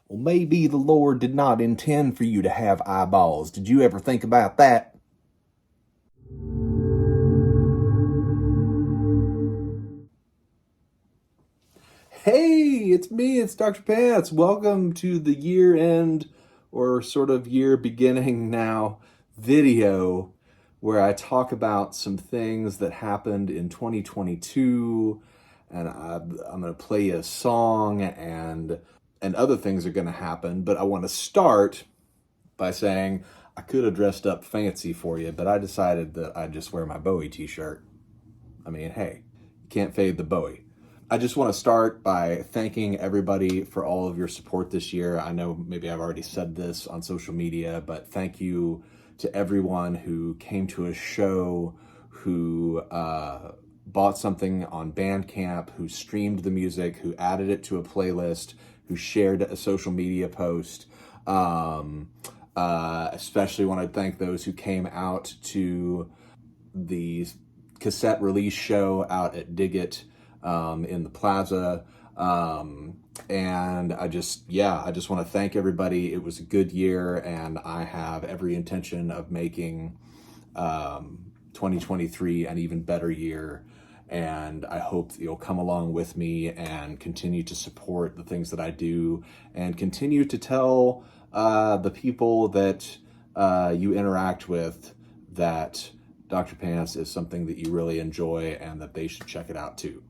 Well, maybe the Lord did not intend for you to have eyeballs. Did you ever think about that? Hey, it's me, it's Dr. Pants. Welcome to the year end, or sort of year beginning now, video where I talk about some things that happened in 2022, and I'm going to play you a song, and other things are going to happen. But I want to start by saying I could have dressed up fancy for you, but I decided that I'd just wear my Bowie t-shirt. I mean, hey, you can't fade the Bowie. I just want to start by thanking everybody for all of your support this year. I know maybe I've already said this on social media, but thank you to everyone who came to a show, who bought something on Bandcamp, who streamed the music, who added it to a playlist, who shared a social media post. Especially want to thank those who came out to the cassette release show out at Dig It in the plaza. And I just want to thank everybody. It was a good year, and I have every intention of making 2023 an even better year. And I hope that you'll come along with me and continue to support the things that I do, and continue to tell the people that you interact with that Dr. Pants is something that you really enjoy and that they should check it out too.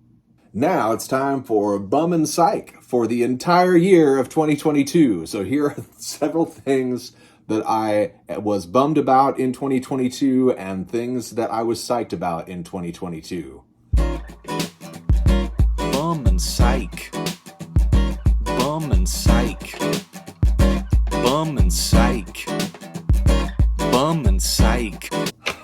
Now it's time for Bum and Psych for the entire year of 2022. So here are several things that I was bummed about in 2022 and things that I was psyched about in 2022. Bum and Psych. Bum and Psych. Bum and Psych. Bum and Psych.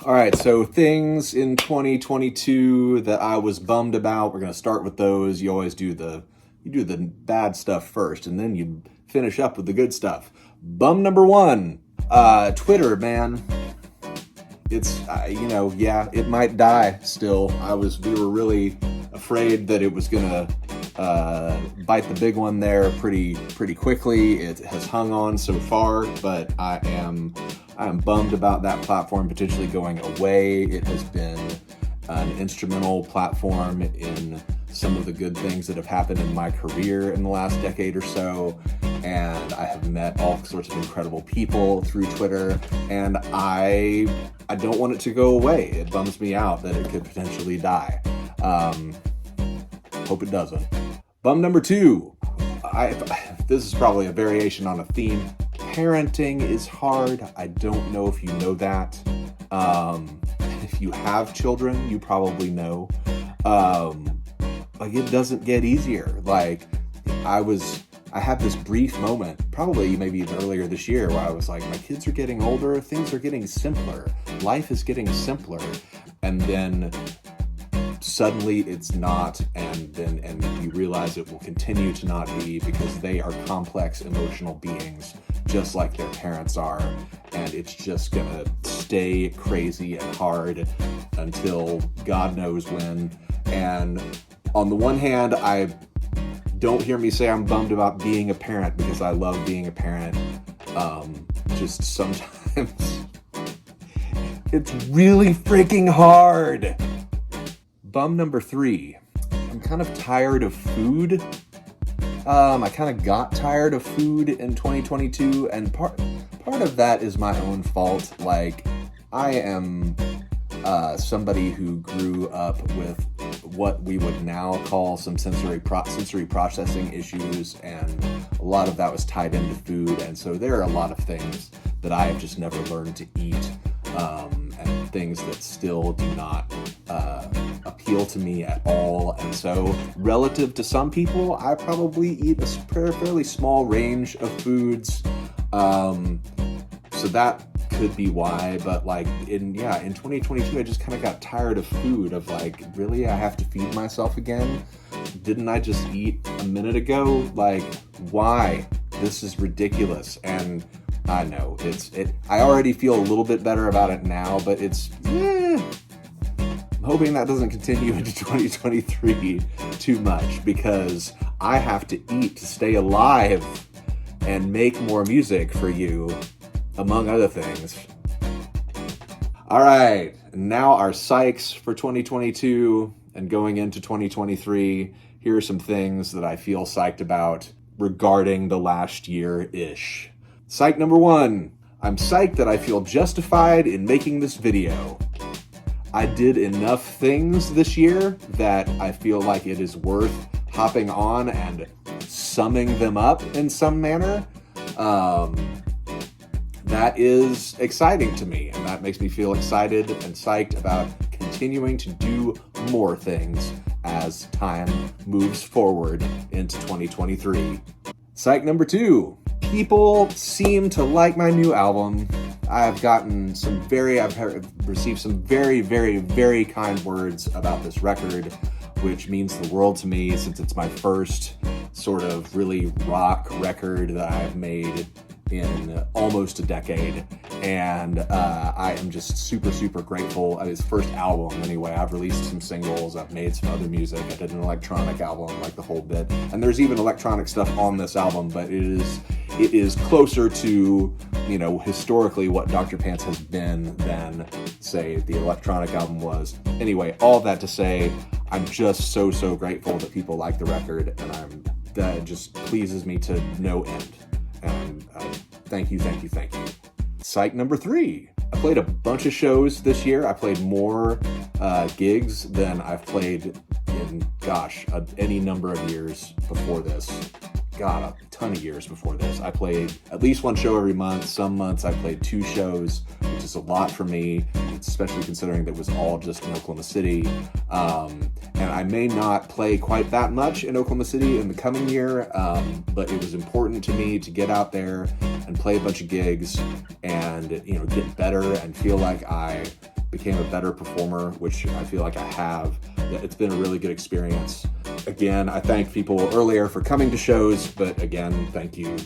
All right, so things in 2022 that I was bummed about. We're going to start with those. You always do the bad stuff first, and then you finish up with the good stuff. Bum number one, Twitter, man. It's it might die still. We were really afraid that it was gonna bite the big one there pretty quickly. It has hung on so far, but I am bummed about that platform potentially going away. It has been an instrumental platform in some of the good things that have happened in my career in the last decade or so, and I have met all sorts of incredible people through Twitter, and I don't want it to go away. It bums me out that it could potentially die. Hope it doesn't. Bum number two. This is probably a variation on a theme. Parenting is hard. I don't know if you know that. If you have children, you probably know. It doesn't get easier. I had this brief moment, probably maybe even earlier this year, where I was like, my kids are getting older, things are getting simpler, life is getting simpler, and then suddenly it's not, and you realize it will continue to not be, because they are complex emotional beings just like their parents are, and it's just gonna stay crazy and hard until God knows when. And on the one hand, don't hear me say I'm bummed about being a parent, because I love being a parent. Just sometimes it's really freaking hard. Bum number three. I'm kind of tired of food. I kind of got tired of food in 2022, and part of that is my own fault. I am somebody who grew up with what we would now call some sensory processing issues, and a lot of that was tied into food, and so there are a lot of things that I have just never learned to eat, and things that still do not appeal to me at all. And so relative to some people, I probably eat a fairly small range of foods, so that could be why. But in 2022, I just kind of got tired of food, of really, I have to feed myself again? Didn't I just eat a minute ago? Why? This is ridiculous. And I know I already feel a little bit better about it now, but I'm hoping that doesn't continue into 2023 too much, because I have to eat to stay alive. and make more music for you, among other things. All right, now our psychs for 2022 and going into 2023. Here are some things that I feel psyched about regarding the last year-ish. Psych number 1. I'm psyched that I feel justified in making this video. I did enough things this year that I feel like it is worth hopping on and summing them up in some manner. That is exciting to me, and that makes me feel excited and psyched about continuing to do more things as time moves forward into 2023. Psych number 2. People seem to like my new album. I've received some very, very, very kind words about this record, which means the world to me since it's my first sort of really rock record that I've made in almost a decade, and I am just super, super grateful. His first album anyway. I've released some singles, I've made some other music, I did an electronic album, like the whole bit, and there's even electronic stuff on this album, but it is closer to, you know, historically what Dr. Pants has been than, say, the electronic album was. Anyway, all that to say, I'm just so, so grateful that people like the record, and that just pleases me to no end. And thank you. Psych number 3. I played a bunch of shows this year. I played more gigs than I've played in, any number of years before this. A ton of years before this. I played at least one show every month. Some months I played 2 shows, which is a lot for me, especially considering that it was all just in Oklahoma City. And I may not play quite that much in Oklahoma City in the coming year, but it was important to me to get out there and play a bunch of gigs and, you know, get better and feel like I became a better performer, which I feel like I have. It's been a really good experience. Again, I thanked people earlier for coming to shows, but again, thank you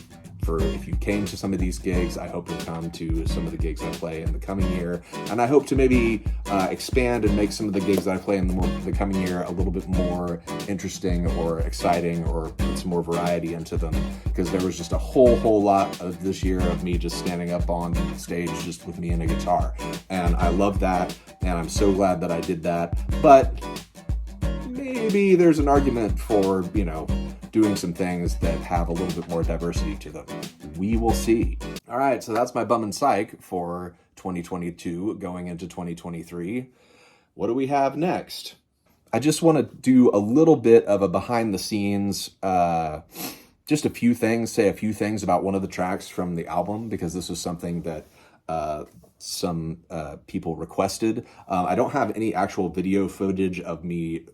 for if you came to some of these gigs. I hope you'll come to some of the gigs I play in the coming year, and I hope to maybe expand and make some of the gigs that I play in the coming year a little bit more interesting or exciting, or put some more variety into them, because there was just a whole lot of this year of me just standing up on stage just with me and a guitar, and I love that, and I'm so glad that I did that. But maybe there's an argument for, you know, doing some things that have a little bit more diversity to them. We will see. All right, so that's my bum and psych for 2022 going into 2023. What do we have next? I just want to do a little bit of a behind the scenes, just a few things, say a few things about one of the tracks from the album, because this was something that some people requested. I don't have any actual video footage of me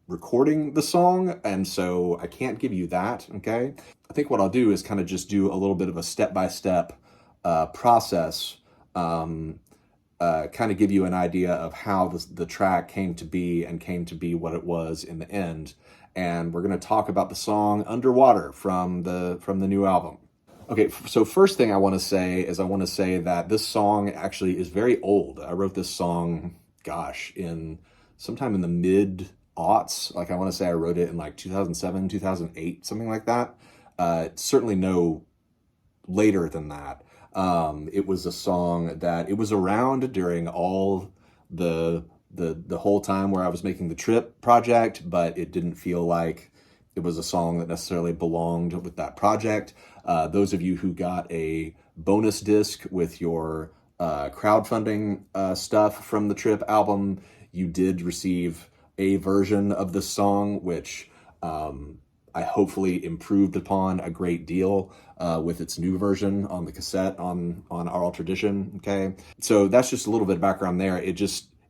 recording the song, and so I can't give you that, okay? I think what I'll do is kind of just do a little bit of a step-by-step process, kind of give you an idea of how the track came to be and came to be what it was in the end. And we're going to talk about the song Underwater from the new album. Okay, so first thing I want to say is that this song actually is very old. I wrote this song, sometime in the mid-aughts. Like, I want to say I wrote it in like 2007, 2008, something like that. Certainly no later than that. It was a song that it was around during all the whole time where I was making the Trip project, but it didn't feel like it was a song that necessarily belonged with that project. Those of you who got a bonus disc with your crowdfunding stuff from the Trip album, you did receive a version of the song, which I hopefully improved upon a great deal with its new version on the cassette on Oral Tradition. Okay, so that's just a little bit of background there.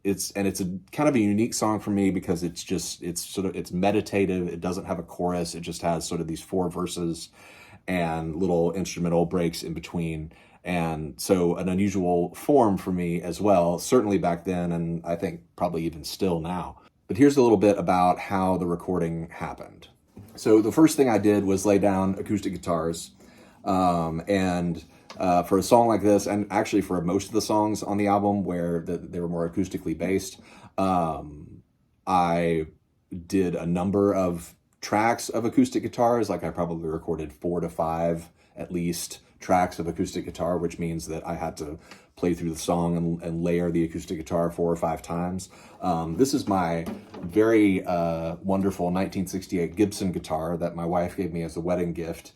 It's a kind of a unique song for me because it's meditative. It doesn't have a chorus. It just has sort of these 4 verses and little instrumental breaks in between. And so an unusual form for me as well, certainly back then, and I think probably even still now. But here's a little bit about how the recording happened. So the first thing I did was lay down acoustic guitars, and for a song like this, and actually for most of the songs on the album where they were more acoustically based, I did a number of tracks of acoustic guitars. Like I probably recorded 4 to 5 at least tracks of acoustic guitar, which means that I had to play through the song and layer the acoustic guitar 4 or 5 times. This is my very wonderful 1968 Gibson guitar that my wife gave me as a wedding gift,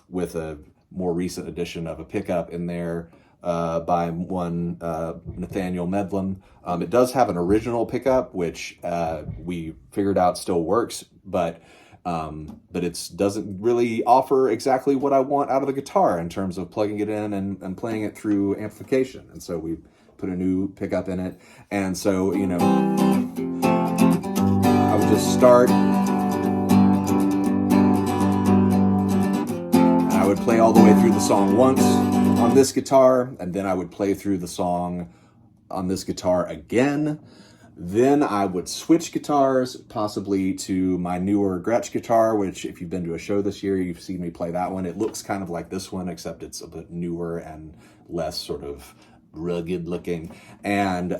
with a more recent edition of a pickup in there by one Nathaniel Medlin. It does have an original pickup, which we figured out still works, but it doesn't really offer exactly what I want out of the guitar in terms of plugging it in and playing it through amplification. And so we put a new pickup in it. And so, you know, I would just start, and I would play all the way through the song once on this guitar, and then I would play through the song on this guitar again. Then I would switch guitars, possibly to my newer Gretsch guitar, which if you've been to a show this year, you've seen me play that one. It looks kind of like this one, except it's a bit newer and less sort of rugged looking. And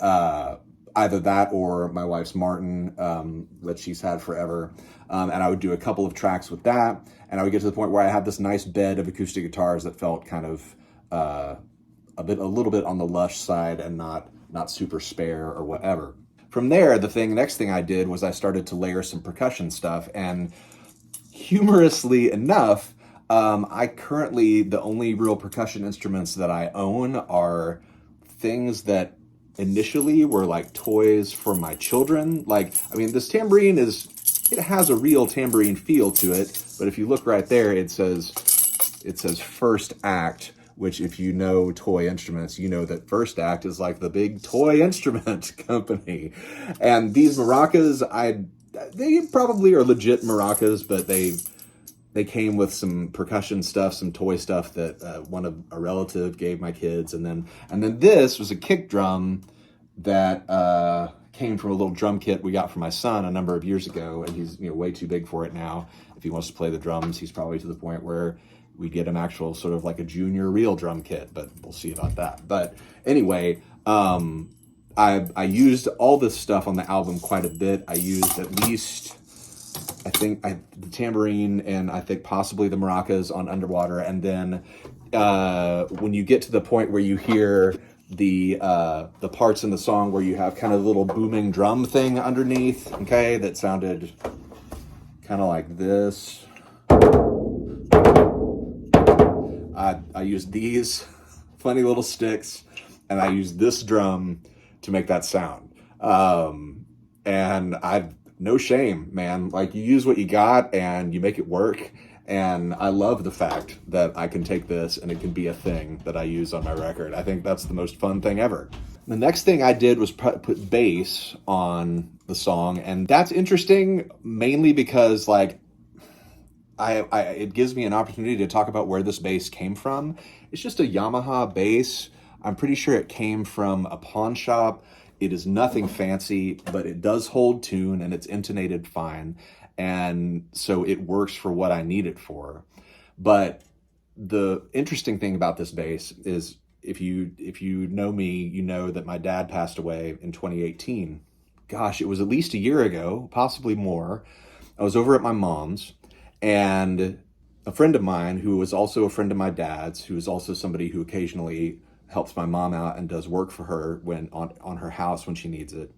either that or my wife's Martin that she's had forever. And I would do a couple of tracks with that. And I would get to the point where I had this nice bed of acoustic guitars that felt kind of a little bit on the lush side and not super spare or whatever. From there, next thing I did was I started to layer some percussion stuff, and humorously enough, the only real percussion instruments that I own are things that initially were like toys for my children. Like, I mean, this tambourine it has a real tambourine feel to it, but if you look right there, it says First Act, which if you know toy instruments, you know that First Act is like the big toy instrument company. And these maracas, they probably are legit maracas, but they came with some percussion stuff, some toy stuff that a relative gave my kids. And then this was a kick drum that came from a little drum kit we got for my son a number of years ago, and he's way too big for it now. If he wants to play the drums, he's probably to the point where we get him actual sort of like a junior real drum kit, but we'll see about that. But anyway, I used all this stuff on the album quite a bit. I used at least, the tambourine and I think possibly the maracas on Underwater. And then when you get to the point where you hear the parts in the song where you have kind of a little booming drum thing underneath, okay, that sounded kind of like this. I used these funny little sticks, and I used this drum to make that sound. And no shame, man. Like, you use what you got and you make it work. And I love the fact that I can take this and it can be a thing that I use on my record. I think that's the most fun thing ever. The next thing I did was put bass on the song, and that's interesting mainly because, like, it gives me an opportunity to talk about where this bass came from. It's just a Yamaha bass. I'm pretty sure it came from a pawn shop. It is nothing fancy, but it does hold tune and it's intonated fine. And so it works for what I need it for. But the interesting thing about this bass is if you know me, you know that my dad passed away in 2018. Gosh, it was at least a year ago, possibly more. I was over at my mom's, and a friend of mine who was also a friend of my dad's, who is also somebody who occasionally helps my mom out and does work for her when on her house when she needs it,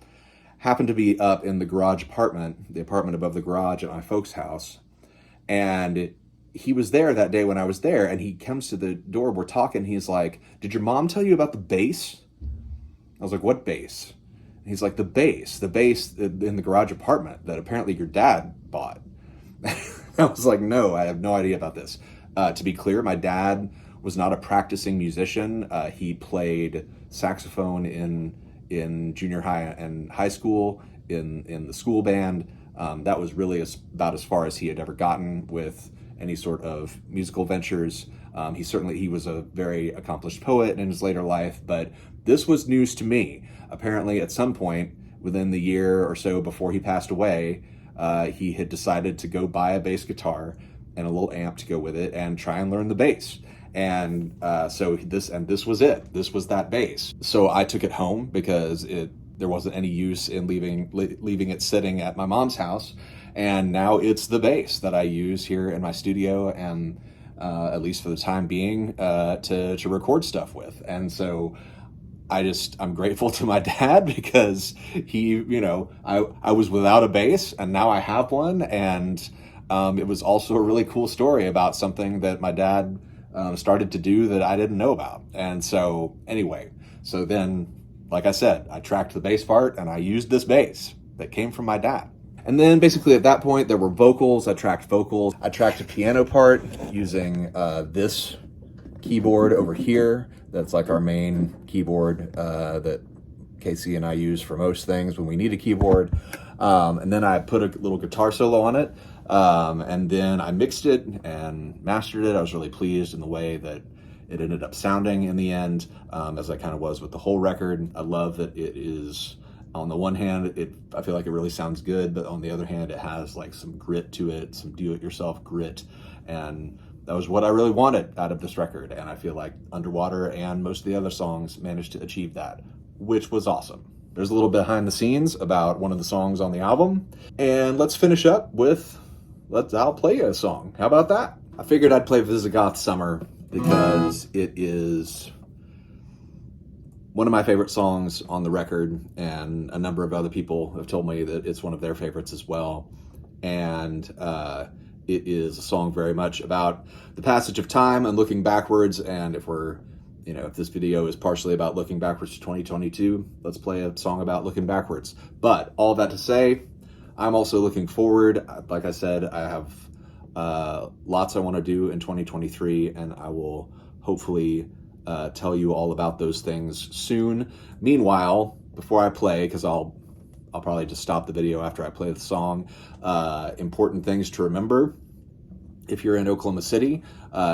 happened to be up in the garage apartment, the apartment above the garage at my folks' house. And he was there that day when I was there, and he comes to the door, we're talking, he's like, "Did your mom tell you about the bass?" I was like, "What bass?" And he's like, the bass in the garage apartment that apparently your dad bought." I was like, "No, I have no idea about this." To be clear, my dad was not a practicing musician. He played saxophone in junior high and high school, in the school band. That was really about as far as he had ever gotten with any sort of musical ventures. He was a very accomplished poet in his later life, but this was news to me. Apparently, at some point within the year or so before he passed away, he had decided to go buy a bass guitar and a little amp to go with it and try and learn the bass. And so this was it. This was that bass. So I took it home because there wasn't any use in leaving it sitting at my mom's house. And now it's the bass that I use here in my studio, and at least for the time being, to record stuff with. And so I'm grateful to my dad because I was without a bass and now I have one. And it was also a really cool story about something that my dad started to do that I didn't know about. And so anyway, so then, like I said, I tracked the bass part and I used this bass that came from my dad. And then basically at that point there were vocals. I tracked vocals. I tracked a piano part using this keyboard over here. That's like our main keyboard that Casey and I use for most things when we need a keyboard. And then I put a little guitar solo on it. And then I mixed it and mastered it. I was really pleased in the way that it ended up sounding in the end, as I kind of was with the whole record. I love that it is, on the one hand, I feel like it really sounds good, but on the other hand, it has like some grit to it, some do-it-yourself grit. And that was what I really wanted out of this record. And I feel like Underwater and most of the other songs managed to achieve that, which was awesome. There's a little behind the scenes about one of the songs on the album. And let's finish up with, I'll play you a song. How about that? I figured I'd play Visigoth Summer because it is one of my favorite songs on the record, and a number of other people have told me that it's one of their favorites as well. And it is a song very much about the passage of time and looking backwards. And if this video is partially about looking backwards to 2022, let's play a song about looking backwards. But all that to say, I'm also looking forward. Like I said, I have lots I want to do in 2023, and I will hopefully tell you all about those things soon. Meanwhile, before I play, because I'll probably just stop the video after I play the song, important things to remember. If you're in Oklahoma City,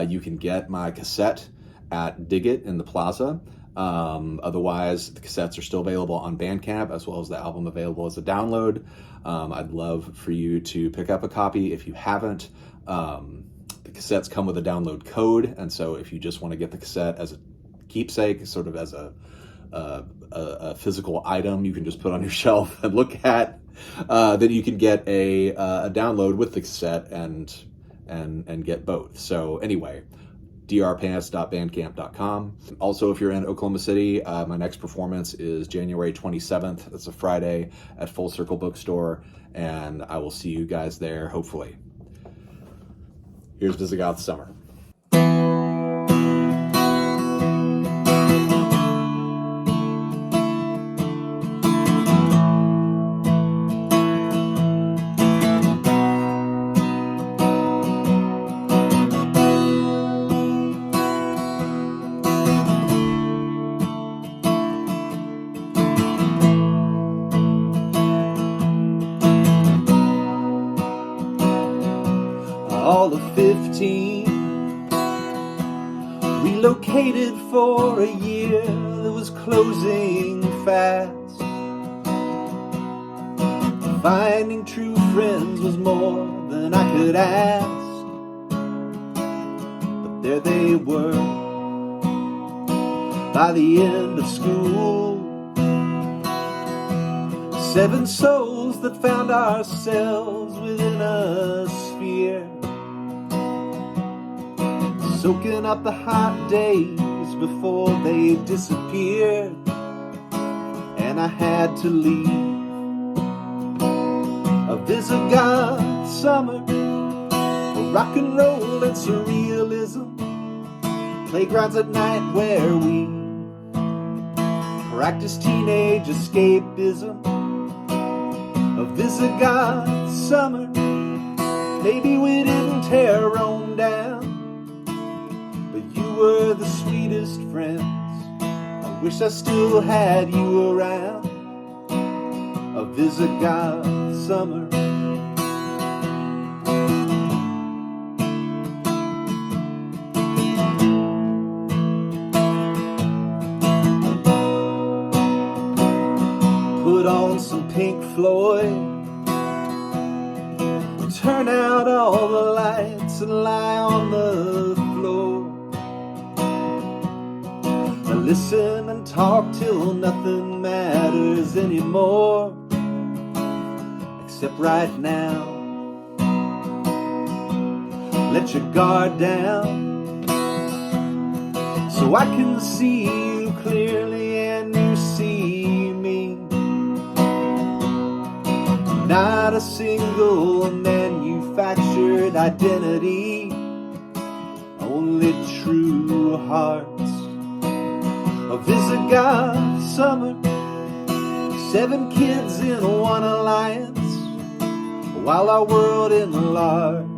you can get my cassette at Dig It in the Plaza. Otherwise, the cassettes are still available on Bandcamp, as well as the album available as a download. I'd love for you to pick up a copy if you haven't. The cassettes come with a download code, and so if you just want to get the cassette as a keepsake, sort of as a physical item you can just put on your shelf and look at, then you can get a download with the cassette and get both. So anyway, drpants.bandcamp.com. Also, if you're in Oklahoma City, my next performance is January 27th. It's a Friday at Full Circle Bookstore, and I will see you guys there, hopefully. Here's Visigoth Summer. All of 15 relocated for a year that was closing fast. Finding true friends was more than I could ask, but there they were by the end of school. 7 souls that found ourselves within a sphere, soaking up the hot days before they disappeared. And I had to leave. A Visigoth summer for rock and roll and surrealism, playgrounds at night where we practiced teenage escapism. A Visigoth summer, maybe we didn't tear Rome down, but you were the sweetest friends. I wish I still had you around. A Visigoth summer. Put on some Pink Floyd, turn out all the lights and lie on the floor. Listen and talk till nothing matters anymore, except right now let your guard down, so I can see you clearly and you see me. Not a single manufactured identity, only true hearts. A Visigoth summer, 7 kids in one alliance, while our world enlarged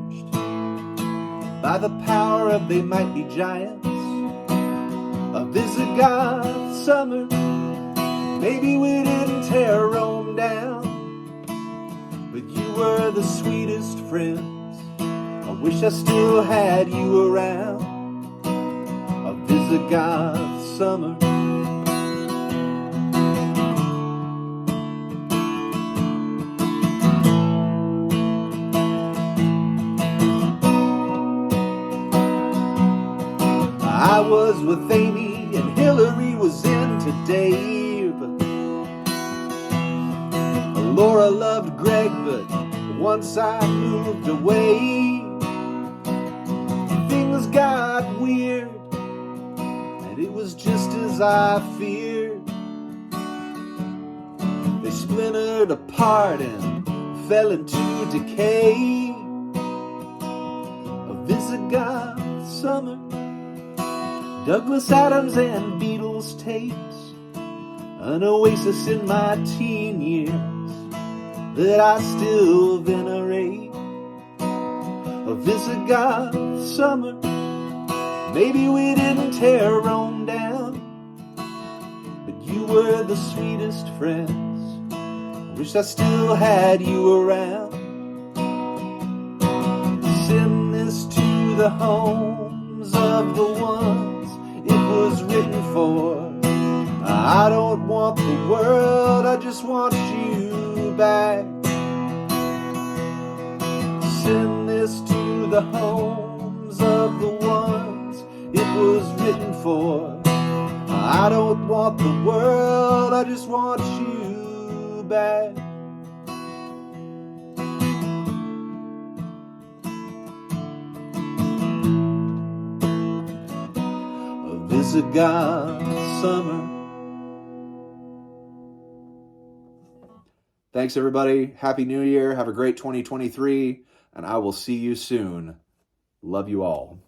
by the power of they mighty giants. A Visigoth summer, maybe we didn't tear Rome down, but you were the sweetest friends. I wish I still had you around. A Visigoth summer. I was with Amy and Hillary was into Dave. Laura loved Greg, but once I moved away, things got weird, and it was just as I feared. They splintered apart and fell into decay. A Visigoth summer, Douglas Adams and Beatles tapes, an oasis in my teen years that I still venerate. A Visigoth summer, maybe we didn't tear Rome down, but you were the sweetest friends. I wish I still had you around. Send this to the homes of the ones it was written for. I don't want the world, I just want you back. Send this to the homes of the ones it was written for. I don't want the world, I just want you back. A Visigoth summer. Thanks, everybody. Happy New Year. Have a great 2023, and I will see you soon. Love you all.